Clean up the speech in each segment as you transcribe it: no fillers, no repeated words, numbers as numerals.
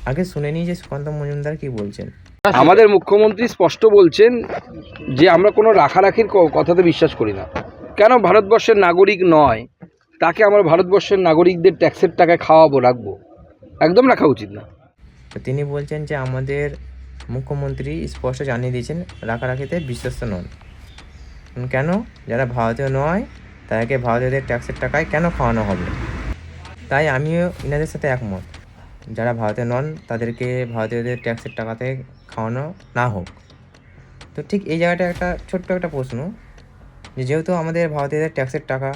আগে শুনে নিই যে সুকান্ত মজুমদার কি বলছেন। আমাদের মুখ্যমন্ত্রী স্পষ্ট বলছেন যে আমরা কোনো রাখারাখির কথাতে বিশ্বাস করি না। কেন ভারতবর্ষের নাগরিক নয় তাকে আমরা ভারতবর্ষের নাগরিকদের ট্যাক্সের টাকায় খাওয়াবো, রাখবো? একদম রাখা উচিত না। তো তিনি বলছেন যে আমাদের মুখ্যমন্ত্রী স্পষ্ট জানিয়ে দিয়েছেন রাখারাখিতে বিশ্বস্ত নন। কেন? যারা ভারতীয় নয় তাদেরকে ভারতীয়দের ট্যাক্সের টাকায় কেন খাওয়ানো হবে? তাই আমিও ইনাদের সাথে একমত, যারা ভারতীয় নন তাদেরকে ভারতীয়দের ট্যাক্সের টাকাতে খাওয়ানো না হোক। তো ঠিক এই জায়গাটা একটা ছোট্ট একটা প্রশ্ন, যেহেতু আমাদের ভারতীয়দের ট্যাক্সের টাকা,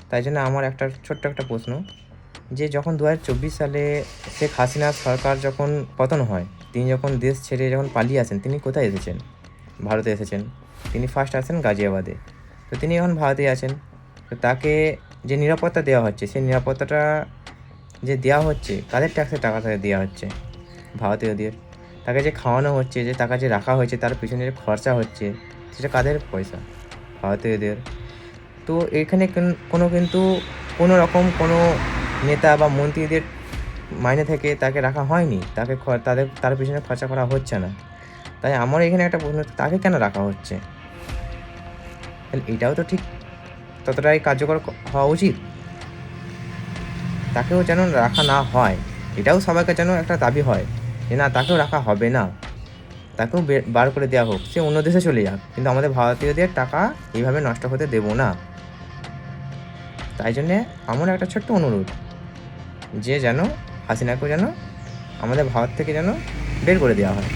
তাই জন্য আমার একটা ছোট্ট একটা প্রশ্ন, যে যখন 2024 সালে শেখ হাসিনার সরকার যখন পতন হয়, তিনি যখন দেশ ছেড়ে যখন পালিয়ে আসেন, তিনি কোথায় এসেছেন? ভারতে এসেছেন। তিনি ফার্স্ট আসেন গাজিয়াবাদে। তো তিনি এখন ভারতে আছেন। তো তাকে যে নিরাপত্তা দেওয়া হচ্ছে, সেই নিরাপত্তাটা যে দেওয়া হচ্ছে কাদের ট্যাক্সের টাকা থেকে দেওয়া হচ্ছে? ভারতীয়দের। তাকে যে খাওয়ানো হচ্ছে, যে টাকা যে রাখা হয়েছে, তার পিছনে যে খরচা হচ্ছে, সেটা কাদের পয়সা? ভারতীয়দের। তো এখানে কিন্তু কোনো রকম কোনো নেতা বা মন্ত্রীদের মাইনে থেকে তাকে রাখা হয়নি, তাকে তার পিছনে খরচা করা হচ্ছে না। তাই আমার এখানে একটা প্রশ্ন, তাকে কেন রাখা হচ্ছে? তাহলে এটাও তো ঠিক ততটাই কার্যকর হওয়া উচিত। তাকেও যেন রাখা না হয়, এটাও সবাইকে যেন একটা দাবি হয় যে না, তাকেও রাখা হবে না, তাকেও বার করে দেওয়া হোক, সে অন্য দেশে চলে যাক, কিন্তু আমাদের ভারতীয়দের টাকা এইভাবে নষ্ট হতে দেবো না। তাই জন্যে আমার একটা ছোট্ট অনুরোধ, যে যেন হাসিনাকেও যেন আমাদের ভারত থেকে যেন বের করে দেওয়া হয়।